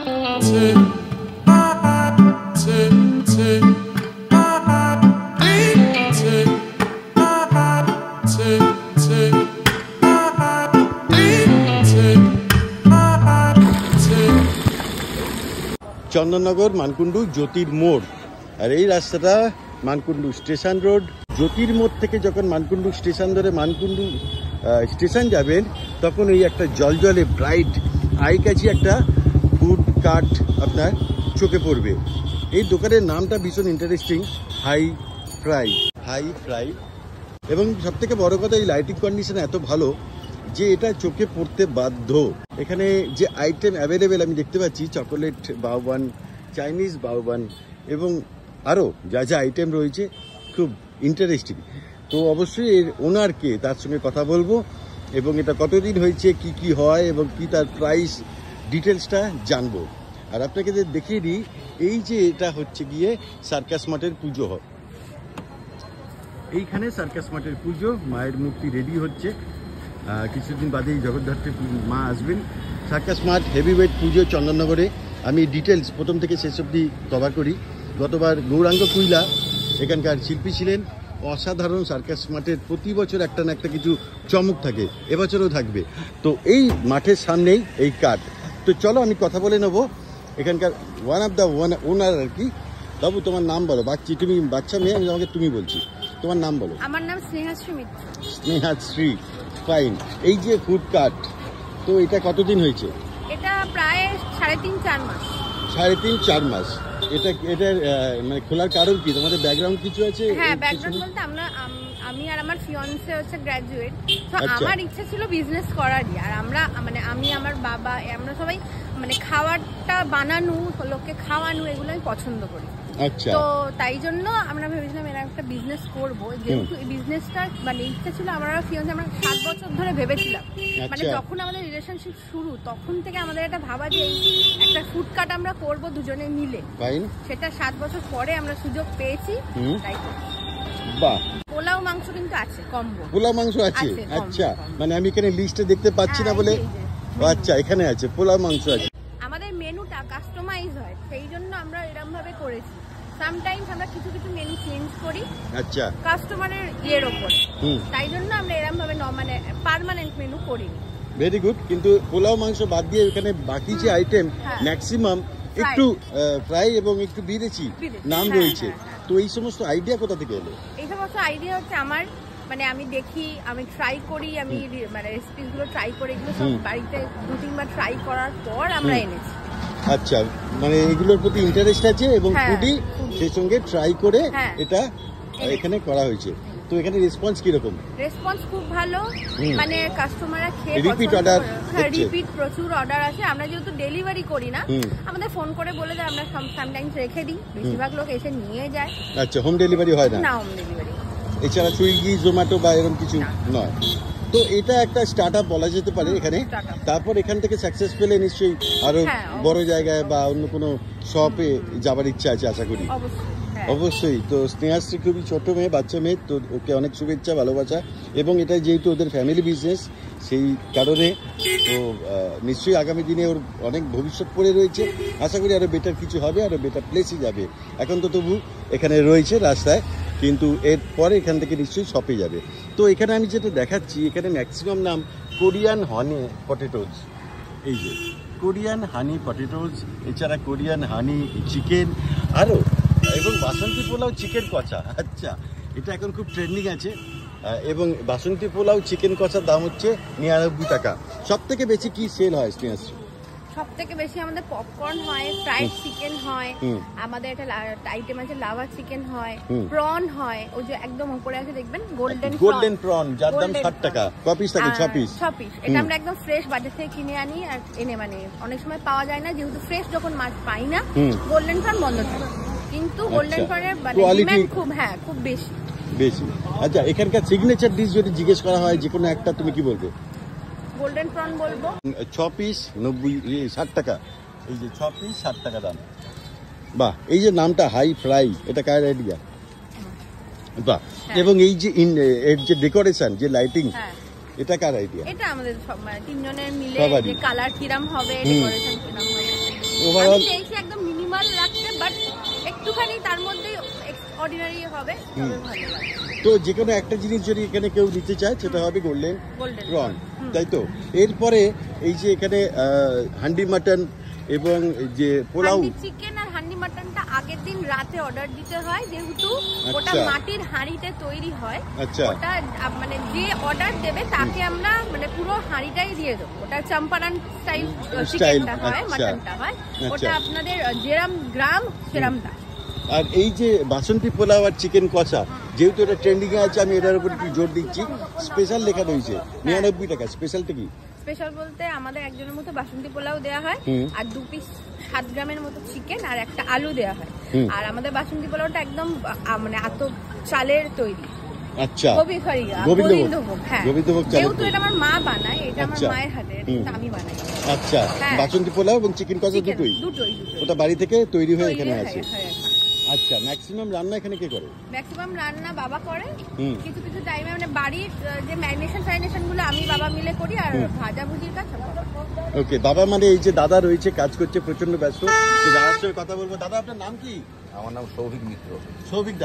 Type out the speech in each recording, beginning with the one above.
চন্দননগর মানকুণ্ডু জ্যোতির মোড়, আর এই রাস্তাটা মানকুণ্ডু স্টেশন রোড। জ্যোতির মোড় থেকে যখন মানকুণ্ডু স্টেশন ধরে মানকুণ্ডু স্টেশন যাবেন, তখন এই একটা জলজলে ব্রাইট আই কাছে একটা ফুড কার্ট আপনার চোখে পড়বে। এই দোকানের নামটা ভীষণ ইন্টারেস্টিং, হাই ফ্রাই। এবং সব থেকে বড় কথা, এই লাইটিং কন্ডিশন এত ভালো যে এটা চোখে পড়তে বাধ্য। এখানে যে আইটেম অ্যাভেলেবেল আমি দেখতে পাচ্ছি, চকোলেট বাউবান, চাইনিজ বাউবান এবং আরও যা যা আইটেম রয়েছে, খুব ইন্টারেস্টিং। তো অবশ্যই এর ওনারকে, তার সঙ্গে কথা বলবো এবং এটা কতদিন হয়েছে, কি কি হয় এবং কি তার প্রাইস ডিটেলসটা জানবো। আর আপনাকে যে দেখিয়ে দিই, এই যে এটা হচ্ছে গিয়ে সার্কাস মাঠের পুজো হয়। এইখানে সার্কাস মাঠের পুজো, মায়ের মূর্তি রেডি হচ্ছে, কিছুদিন বাদেই জগদ্ধাত্রী মা আসবেন। সার্কাস মাঠ হেভিওয়েট পুজো চন্দননগরে। আমি ডিটেলস প্রথম থেকে শেষ অবধি কভার করি। গতবার গৌরাঙ্গ কুইলা এখানকার শিল্পী ছিলেন। অসাধারণ সার্কাস মাঠের প্রতি বছর একটা না একটা কিছু চমক থাকে, এবছরও থাকবে। তো এই মাঠের সামনেই এই কাঠ। তো চলো আমি কথা বলে নেবো এখানকার ওয়ান অফ দ্য ওনার আর কি। বাবু, তোমার নাম বলো। তুমি বাচ্চা মেয়ে, আমি তোমাকে তুমি বলছি, তোমার নাম বলো। আমার নাম স্নেহাশ্রী মিত্র। স্নেহাশ্রী, ফাইন। এই যে ফুড কার্ট, তো এটা কতদিন হয়েছে? এটা প্রায় 3.5-4 মাস। 3.5-4 মাস। এটার মানে খোলার কারণ কি? তোমাদের ব্যাকগ্রাউন্ড কিছু আছে? হ্যাঁ, ব্যাকগ্রাউন্ড বলতে আমি আর আমার ফিয়ান্সে হচ্ছে গ্র্যাজুয়েট। তো আমার ইচ্ছা ছিল বিজনেস করারই। আর আমি আমার বাবা, আমরা সবাই মানে খাবারটা বানানো, লোককে খাওয়ানো, এগুলো আমি পছন্দ করি। আচ্ছা। তো তাই জন্য আমরা ভেবেছিলাম এরা একটা বিজনেস করব। যেহেতু এই বিজনেসটা মানে ইচ্ছা ছিল, আমরা ফিয়ান্সে আমরা 7 বছর ধরে ভেবেছিলাম। মানে যখন আমাদের রিলেশনশিপ শুরু, তখন থেকে আমাদের এটা ভাবা যে একটা ফুড কার্ট আমরা করব দুজনে মিলে। সেটা 7 বছর পরে আমরা সুযোগ পেয়েছি। তাই তো। বাহ। পোলাও মাংস কিন্তু আছে, কম্বো পোলাও মাংস আছে। আচ্ছা, মানে আমি এখানে লিস্টে দেখতে পাচ্ছি না বলে। আচ্ছা, এখানে আছে পোলাও মাংস আছে। আমাদের মেনুটা কাস্টমাইজ হয়, সেই জন্য আমরা এরকম ভাবে করেছি। সামটাইমস আমরা কিছু কিছু মেনু চেঞ্জ করি। আচ্ছা, কাস্টমারের ইয়ের উপর। তাই জন্য আমরা এরকম ভাবে মানে পার্মানেন্ট মেনু করিনি। Very good. কিন্তু পোলাও মাংস বাদ দিয়ে এখানে বাকি যে আইটেম ম্যাক্সিমাম একটু ফ্রাই এবং একটু বিদেশি নাম রয়েছে। তো এই সমস্ত আইডিয়া কোথা থেকে এলো? এই সমস্ত আইডিয়া হচ্ছে আমার, মানে আমি দেখি, আমি ট্রাই করি, আমি মানে রেসিপিস গুলো ট্রাই করে এগুলো সব বাড়িতে 2-3 বার ট্রাই করার পর আমরা এনেছি। আচ্ছা, মানে এগুলোর প্রতি ইন্টারেস্ট আছে এবং ফুডি সেই সঙ্গে ট্রাই করে এটা এখানে করা হয়েছে। তো এখানে রেসপন্স কিরকম? রেসপন্স খুব ভালো, মানে কাস্টমাররা খেয়ে রিপিট অর্ডার, রিপিট প্রচুর অর্ডার আসে। আমরা যেহেতু ডেলিভারি করি না, আমাদের ফোন করে বলে দেয়, আমরা সামটাইমস রেখে দিই, বেশিরভাগ লোক এসে নিয়ে যায়। আচ্ছা, হোম ডেলিভারি হয় না? না, হোম ডেলিভারি। এছাড়া সুইগি, জোম্যাটো বা এরকম কিছু নয়। তো এটা একটা স্টার্ট আপ বলা যেতে পারে এখানে। তারপর এখান থেকে সাকসেস পেলে নিশ্চয়ই আরো বড় জায়গায় বা অন্য কোনো শপে যাবার ইচ্ছা আছে আশা করি। অবশ্যই। তো স্নেহাশ্রী খুবই ছোট মেয়ে, বাচ্চা মেয়ে, তো ওকে অনেক শুভেচ্ছা, ভালোবাসা। এবং এটা যেহেতু ওদের ফ্যামিলি বিজনেস, সেই কারণে তো নিশ্চয়ই আগামী দিনে ওর অনেক ভবিষ্যৎ পড়ে রয়েছে। আশা করি আরও বেটার কিছু হবে, আরও বেটার প্লেসে যাবে। এখন তো তবু এখানে রয়েছে রাস্তায়, কিন্তু এরপরে এখান থেকে নিশ্চয়ই শপে যাবে। তো এখানে আমি যেটা দেখাচ্ছি, এখানে ম্যাক্সিমাম নাম কোরিয়ান হানি পটেটোজ। এই যে কোরিয়ান হানি পটেটোজ, এছাড়া কোরিয়ান হানি চিকেন, আরও এবং বাসন্তী পোলাও চিকেন কষা। আচ্ছা, এটা এখন খুব ট্রেন্ডিং আছে। এবং বাসন্তী পোলাও চিকেন কষার দাম হচ্ছে 99 টাকা। সব থেকে বেশি কি সেল হয় স্নেহাশ্রী? সব থেকে বেশি আমাদের পপকর্ন হয়, ফ্রাইড চিকেন হয়, আমাদের একটা আইটেম আছে লাভা চিকেন হয়, প্রন হয়, ওই যে একদম উপরে আছে দেখবেন গোল্ডেন প্রন, যার দাম 60 টাকা। ক পিস থাকে? 6 পিস। এটা আমরা একদম ফ্রেশ বাজার থেকে কিনে আনি আর এনে, মানে অনেক সময় পাওয়া যায় না, যেহেতু ফ্রেশ যখন মাছ পাই না, গোল্ডেন প্রন বন্ধ থাকে। কিন্তু গোল্ডেন প্রনের ডিমান্ড খুব বেশি। আচ্ছা, এখানকার সিগনেচার ডিশ যদি জিজ্ঞেস করা হয় যে কোনো একটা, তুমি কি বলবে? গোল্ডেন প্রন বলবো। 6 পিস 60 টাকা। এই যে 6 পিস 60 টাকা দাম। বাহ। এই যে নামটা হাই ফ্রাই, এটা কার আইডিয়া? বাহ। এবং এই যে এর যে ডেকোরেশন, যে লাইটিং, এটা কার আইডিয়া? এটা আমাদের সব, মানে 3 জনের মিলে, যে কালার কিরম হবে, ডেকোরেশন কিরম হবে। ওভারঅল চেয়েছি একদম মিনিমাল রাখতে, বাট একটুখানি তার মধ্যে অর্ডিনারি হবে, তবে ভালো লাগে। তো যে কোনো একটা জিনিস যদি এখানে কেউ নিতে চায় সেটা হবে গোল্ডেন প্রন, তাই তো? এরপরে এই যে এখানে হান্ডি মাটন এবং যে পোলাও, চিকেন আর হান্ডি মাটনটা আগের দিন রাতে অর্ডার দিতে হয়, যেহেতু ওটা মাটির হাঁড়িতে তৈরি হয়। ওটা মানে যে অর্ডার দেবে তাকে আমরা মানে পুরো হাঁড়িটাই দিয়ে দেবো। ওটা চম্পারন স্টাইল চিকেনটা হয়, মাটনটা হয়, ওটা আপনাদের যেরম গ্রাম সেরম দাম। আর এই যে বাসন্তী পোলাও আর চিকেন কষা, যেহেতু এটা ট্রেন্ডিং এ আছে, আমি এটার উপর একটু জোর দিচ্ছি। স্পেশাল লেখা রয়েছে 99 টাকা। স্পেশালটা কি? স্পেশাল বলতে আমাদের একজনের মতো বাসন্তী পোলাও দেওয়া হয়, আর 2 পিস 7 গ্রামের মতো চিকেন আর একটা আলু দেওয়া হয়। আর আমাদের বাসন্তী পোলাওটা একদম মানে এত চালের তৈরি। আচ্ছা, গোবিন্দভোগ। হ্যাঁ, গোবিন্দভোগ চালের। যেহেতু এটা আমার মা বানায়, এটা আমার মায়ের হাতে, এটা আমি বানাই। আচ্ছা, বাসন্তী পোলাও এবং চিকেন কষা দুটোই? ওটা বাড়ি থেকে তৈরি হয়ে এখানে আছে। আচ্ছা, ম্যাক্সিমাম রান্না এখানে কে করে? ম্যাক্সিমাম রান্না বাবা করে, কিছু কিছু টাইমে মানে বাড়ির যে ম্যারিনেশন গুলো আমি বাবা মিলে করি, আর ভাজা ভুজির কাজ সব বাবা। ওকে, বাবা মানে এই যে দাদা রয়েছে, কাজ করছে, প্রচন্ড ব্যস্ত। তো দাদার সঙ্গে কথা বলবো। দাদা, আপনার নাম কি? আমার নাম সৌভিক মিত্র। সৌভিক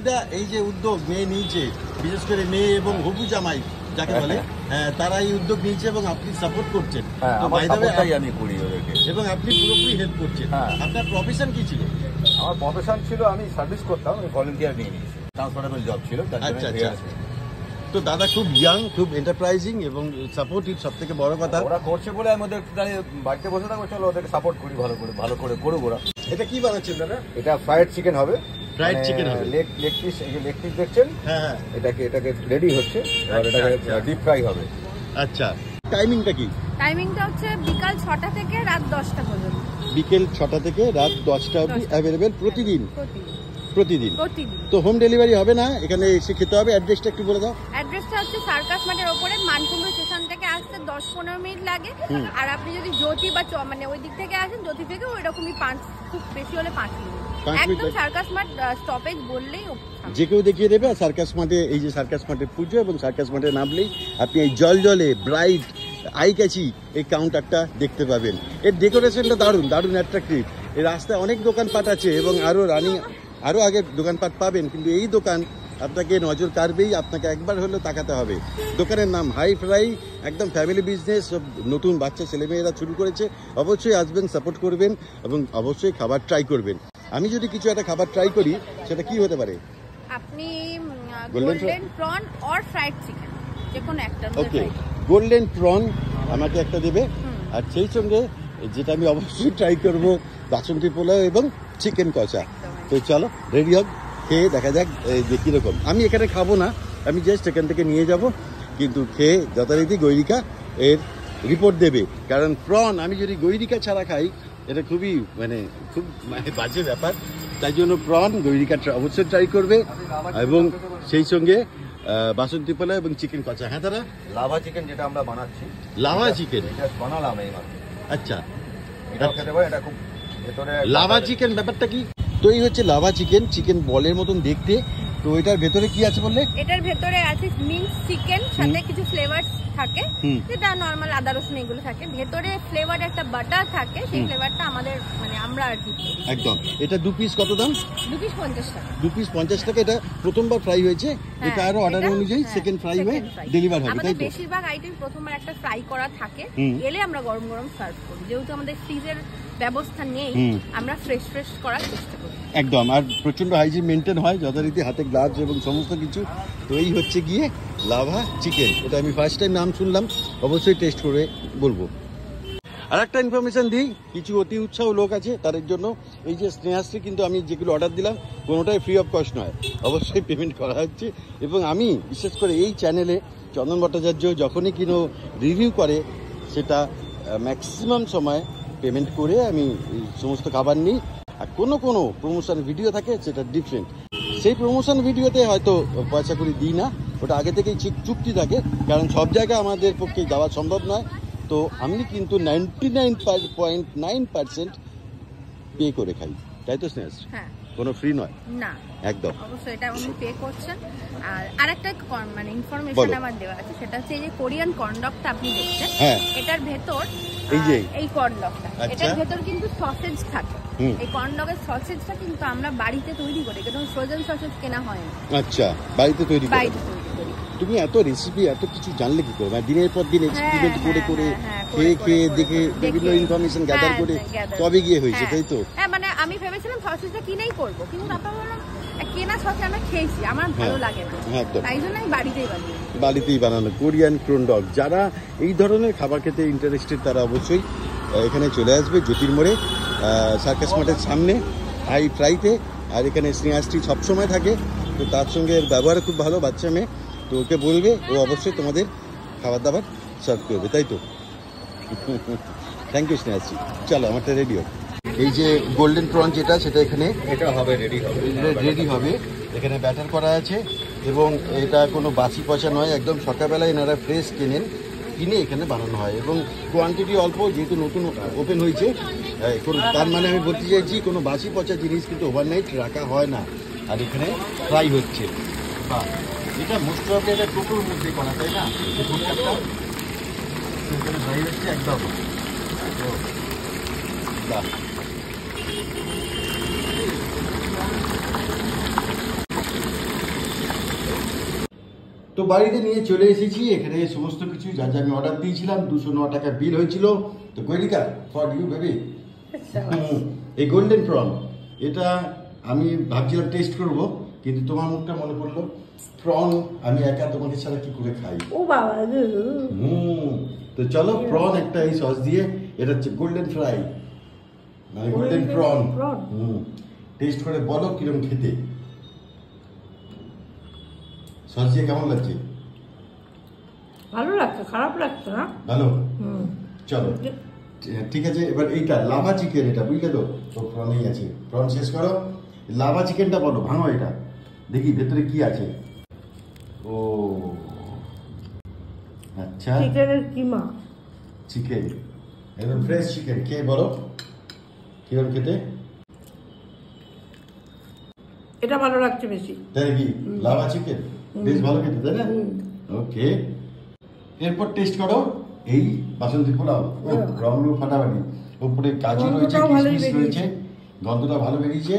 দা, এই যে উদ্যোগ মেয়ে নিয়েছে, বিশেষ করে মেয়ে এবং হবু জামাই যাকে বলে, তারা এই উদ্যোগ নিয়েছে এবং আপনি সাপোর্ট করছেন। আমি করি ওদেরকে, এবং আপনি পুরোপুরি হেল্প করছেন। আপনার প্রফেশন কি ছিল? আমার প্রফেশন ছিল আমি সার্ভিস করতাম, আমি ভলেন্টিয়ার নিয়ে নিয়েছি, ট্রান্সফারেবল জব ছিল। আচ্ছা। তো দাদা খুব ইয়াং, খুব এন্টারপ্রাইজিং এবং সাপোর্টিভ, সব থেকে বড় কথা। ওরা করছে বলে আমি ওদের বাড়িতে বসে থাকবো, চলো ওদেরকে সাপোর্ট করি, ভালো করে করবো ওরা। এটা কি বানাচ্ছেন দাদা? এটা ফ্রাইড চিকেন হবে। ফ্রাইড চিকেন হবে। লেগ পিস, এই যে লেগ পিস দেখছেন, হ্যাঁ, এটাকে রেডি হচ্ছে, আর এটাকে ডিপ ফ্রাই হবে। আচ্ছা, টাইমিংটা কি? টাইমিংটা হচ্ছে বিকাল 6টা থেকে রাত 10টা পর্যন্ত। বিকেল 6টা থেকে রাত 10টা অবধি অ্যাভেলেবেল প্রতিদিন। তো হোম ডেলিভারি হবে না, এখানে এসে খেতে হবে। অ্যাড্রেসটা একটু বলে দাও। অ্যাড্রেসটা হচ্ছে সার্কাস মাঠের ওপরে, মানকুণ্ডু স্টেশন থেকে আসতে 10-15 মিনিট লাগে। আর আপনি যদি জ্যোতি বা মানে ওই দিক থেকে আসেন, জ্যোতি থেকে ওইরকমই 5, খুব বেশি হলে 5 মিনিট, একদম সার্কাস মাঠ স্টপেজ বললেই যে কেউ দেখিয়ে দেবে। আর সার্কাস মাঠে, এই যে সার্কাস মাঠে পুজো, এবং সার্কাস মাঠে নামলেই আপনি এই জলে ব্রাইট আই ক্যাচি এই কাউন্টারটা দেখতে পাবেন। এর ডেকোরেশনটা দারুণ অ্যাট্রাকটিভ। এই রাস্তায় অনেক দোকানপাট আছে এবং আরো আগে দোকানপাট পাবেন, কিন্তু এই দোকান আপনাকে নজর কাড়বেই, আপনাকে একবার হলেও তাকাতে হবে। দোকানের নাম হাই ফ্রাই, একদম ফ্যামিলি বিজনেস, সব নতুন বাচ্চা ছেলেমেয়েরা শুরু করেছে। অবশ্যই আসবেন, সাপোর্ট করবেন এবং অবশ্যই খাবার ট্রাই করবেন। আমি যদি কিছু একটা খাবার ট্রাই করি, সেটা কি হতে পারে? আপনি golden prawn or fried chicken, যে কোনো একটা। ওকে, গোল্ডেন প্রন আমাকে একটা দেবে, আর সেই সঙ্গে যেটা আমি অবশ্যই ট্রাই করব, বাসন্তী পোলাও এবং চিকেন কষা। তো চলো রেডি হোক, খেয়ে দেখা যাক যে কীরকম। আমি এখানে খাবো না, আমি জাস্ট এখান থেকে নিয়ে যাব, কিন্তু খেয়ে যথারীতি গৈরিকা এর রিপোর্ট দেবে। কারণ প্রন আমি যদি গৈরিকা ছাড়া খাই, এটা খুব বাজে ব্যাপার। তাই জন্য প্রন গৈরিকা অবশ্যই ট্রাই করবে, এবং সেই সঙ্গে বাসন্তী পোলাও এবং চিকেন কষা। হ্যাঁ দাদা, লাভা চিকেন যেটা আমরা বানাচ্ছি, লাভা চিকেন বানালাম এই মাত্র। আচ্ছা, এটাও খেতে পারে, এটা খুব ভেতরে লাভা চিকেন। ব্যাপারটা কি? তো এই হচ্ছে লাভা চিকেন বলের মতন দেখতে। তো এটার ভেতরে কি আছে বললে? এটার ভেতরে আছে মিন্স চিকেন, সাথে কিছু ফ্লেভারস থাকে, যেটা নরমাল আদা রসুন এগুলো থাকে। ভেতরে ফ্লেভার একটা বাটার থাকে, সেই ফ্লেভারটা আমাদের মানে আমরা আর কি একদম। এটা 2 পিস কত দাম? 2 পিস 50 টাকা। 2 পিস 50 টাকা। এটা প্রথমবার ফ্রাই হয়েছে, এটা আরো অর্ডার অনুযায়ী সেকেন্ড ফ্রাই হয়ে ডেলিভার হবে, তাই তো? বেশিরভাগ আইটেম প্রথমবার একটা ফ্রাই করা থাকে, এলে আমরা গরম সার্ভ করি। যেহেতু আমাদের ফ্রিজের ব্যবস্থা নেই, আমরা ফ্রেশ করার চেষ্টা করি একদম। আর প্রচন্ড হাইজিন মেনটেন হয়, যথারীতি হাতে গ্লাভস এবং সমস্ত কিছু। তো এই হচ্ছে গিয়ে লাভা চিকেন। এটা আমি ফার্স্ট টাইম নাম শুনলাম, অবশ্যই টেস্ট করে বলবো। আর একটা ইনফরমেশন দিই, কিছু অতি উৎসাহ লোক আছে, তাদের জন্য এই যে স্নেহাশ্রী, কিন্তু আমি যেগুলো অর্ডার দিলাম কোনোটাই ফ্রি অফ কস্ট নয়, অবশ্যই পেমেন্ট করা হচ্ছে। এবং আমি বিশেষ করে এই চ্যানেলে চন্দন ভট্টাচার্য যখনই কোনো রিভিউ করে, সেটা ম্যাক্সিমাম সময় পেমেন্ট করে আমি সমস্ত খাবার নিই। আর কোনো প্রমোশন ভিডিও থাকে, সেটা ডিফারেন্ট। সেই প্রমোশন ভিডিওতে হয়তো পয়সা করে দিই না, ওটা আগে থেকেই চুক্তি থাকে, কারণ সব জায়গায় আমাদের পক্ষে যাওয়া সম্ভব নয়। তো আমি কিন্তু 99.9% পে করে খাই, তাই তো স্নেহাশ্রী? কোনো ফ্রি নয় না একদম, অবশ্যই এটা উনি পে করছেন। আর আরেকটা মানে ইনফরমেশন আমার দেওয়া আছে, সেটা হচ্ছে এই যে কোরিয়ান কর্নডগটা আপনি দেখছেন, এটার ভেতর এই কর্নডগটা, এটার ভেতর কিন্তু সসেজ থাকে। এই কর্নডগের সসেজটা কিন্তু আমরা বাড়িতে তৈরি করি, কিন্তু ফ্রোজেন সসেজ কেনা হয় না। আচ্ছা, বাড়িতে তৈরি করি। বাড়িতে তৈরি করি। তুমি এত রেসিপি এত কিছু জানলে কি করে? মানে দিনের পর দিন এক্সপেরিমেন্ট করে করে খেয়ে খেয়ে দেখে বিভিন্ন ইনফরমেশন গ্যাদার করে তবে গিয়ে হয়েছে, তাই তো? হ্যাঁ, মানে আমি ভেবেছিলাম সসেজটা কিনেই করব, কিন্তু তারপর বললাম কেনা সসে আমরা খেয়েছি, আমার ভালো লাগে না, তাই জন্য আমি বাড়িতেই বানানো কোরিয়ান কর্নডগ। যারা এই ধরনের খাবার খেতে ইন্টারেস্টেড তারা অবশ্যই এখানে চলে আসবে জ্যোতির্মোড়ে, সার্কাস মাঠের সামনে হাই ফ্রাইতে। আর এখানে স্নেহাশ্রী সবসময় থাকে, তো তার সঙ্গে ব্যবহার খুব ভালো, বাচ্চা মেয়ে, তো ওকে বলবে, ও অবশ্যই তোমাদের খাবার দাবার সার্ভ করবে, তাই তো? Thank you Snehashree. চলো, আমারটা রেডি হোক। এই যে গোল্ডেন প্রন যেটা, সেটা এখানে রেডি হবে। এখানে ব্যাটার করা আছে এবং এটা কোনো বাসি পচা নয়, একদম সকালবেলায় এনারা ফ্রেশ কিনে এখানে বানানো হয় এবং কোয়ান্টিটি অল্প, যেহেতু নতুন ওপেন হয়েছে। তার মানে আমি বলতে চাইছি কোনো বাসি পচা জিনিস কিন্তু ওভারনাইট রাখা হয় না। আর এখানে ফ্রাই হচ্ছে, বা এটা মোস্ট প্রবলি এটা টোটোর মধ্যে করা, তাই না? এখানে ফ্রাই হচ্ছে একদম। তো বাড়িতে নিয়ে চলে এসেছি। এখানে সমস্ত কিছু যা যা আমি অর্ডার দিয়েছিলাম, 209 টাকা বিল হয়েছিল। তো কৈরিকা, ফর ইউ বেবি, এই গোল্ডেন প্রন, এটা আমি ভাবছিলাম টেস্ট করব, কিন্তু তোমার মুখটা মনে পড়লো প্রন আমি একা তোমাকে ছাড়া কি করে খাই। ও বাবা, তো চলো, প্রন একটা এই সস দিয়ে, এটা হচ্ছে গোল্ডেন ফ্রাই মানে গোল্ডেন প্রন। টেস্ট করে বলো কিরকম খেতে, সস দিয়ে কেমন লাগছে? ভালো লাগছে, খারাপ লাগছে না, ভালো। চলো ঠিক আছে, এবার এইটা লাভা চিকেন, এটা বুঝলে তো? তো প্রনেই আছে, প্রন শেষ করো, লাভা চিকেনটা বলো, ভাঙো এটা দেখি ভেতরে কি আছে। ও আচ্ছা, চিকেনের কিমা, চিকেন একদম ফ্রেশ চিকেন। কে বলো কিরকম খেতে? এটা ভালো লাগছে বেশি, তাই কি? লাভা চিকেন বেশ ভালো খেতে, তাই না? ওকে, এরপর টেস্ট করো এই বাসন্তী পোলাও। রং ফাটাফাটি, উপরে কাজু রয়েছে, কিশমিশ রয়েছে, গন্ধটা ভালো বেরিয়েছে।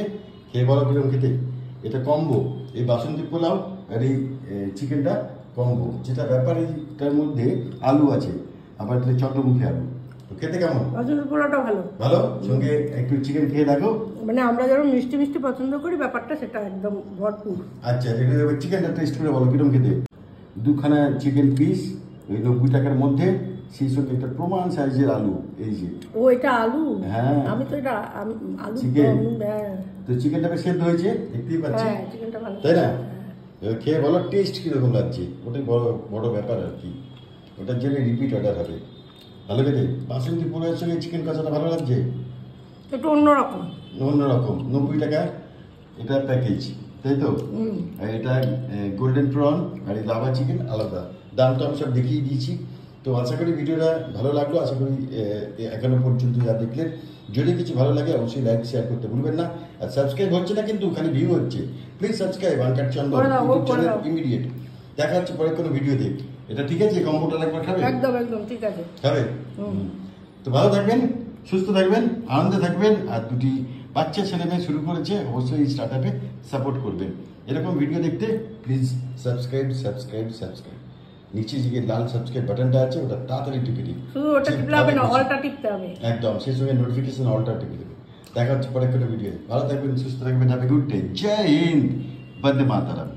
খেয়ে বলো কিরকম খেতে। এটা কম্বো, এই বাসন্তী পোলাও আর এই চিকেনটা কম্বো, যেটা ব্যাপার এইটার মধ্যে আলু আছে, আবার চন্দ্রমুখী আলু। তো খেতে কেমন? বাসন্তী পোলাওটা ভালো, ভালো। সঙ্গে একটু চিকেন খেয়ে দেখো, মানে আমরা যেমন মিষ্টি মিষ্টি পছন্দ করি, ব্যাপারটা সেটা একদম ভরপুর। আচ্ছা, চিকেনটা টেস্ট করে বলো কিরকম খেতে। দুখানা চিকেন পিস ওই 90 টাকার মধ্যে, সেই সঙ্গে একটা প্রমাণ সাইজের আলু। এই যে ও, এটা আলু? হ্যাঁ, আমি তো এটা আলু চিকেন। তো চিকেনটা বেশ সেদ্ধ হয়েছে, দেখতেই পাচ্ছি, চিকেনটা ভালো, তাই না? খেয়ে বলো টেস্ট কিরকম লাগছে, ওটাই বড় ব্যাপার আর কি। ওটার জন্য রিপিট অর্ডার হবে। ভালো খেতে, বাসন্তী পোলাওয়ের সঙ্গে চিকেন কষাটা ভালো লাগছে, একটু অন্যরকম। 90 টাকা এটা প্যাকেজ, তাই তো? আর এটা গোল্ডেন প্রন আর এই লাভা চিকেন আলাদা। দামটা আমি সব দেখিয়ে দিয়েছি। তো আশা করি ভিডিওটা ভালো লাগলো, আশা করি এখনো পর্যন্ত যা দেখলেন, যদি কিছু ভালো লাগে অবশ্যই লাইক শেয়ার করতে ভুলবেন না। আর সাবস্ক্রাইব হচ্ছে না কিন্তু খালি ভিউ হচ্ছে, please subscribe uncut Chandan YouTube channel immediate. দেখা হচ্ছে পরে কোনো ভিডিওতে। এটা ঠিক আছে? কম্পিউটার একবার খাবে? একদম একদম ঠিক আছে, খাবে। তো ভালো থাকবেন, সুস্থ থাকবেন, আনন্দে থাকবেন। আর দুটি বাচ্চা ছেলে মেয়ে শুরু করেছে, অবশ্যই এই স্টার্টআপে সাপোর্ট করবেন। এরকম ভিডিও দেখতে প্লিজ সাবস্ক্রাইব। নিচে যে লাল সাবস্ক্রাইব বাটনটা আছে, ওটা তাড়াতাড়ি টিপে দিন। শুধু ওটা টিপলে হবে না, অলটা টিপতে হবে একদম। সেই সঙ্গে নোটিফিকেশন অলটা টিপে দেবেন। দেখা হচ্ছে পরে কোনো ভিডিও। ভালো থাকবেন, সুস্থ থাকবেন, হ্যাভ এ গুড ডে। জয় হিন্দ, বন্দে মাতরম।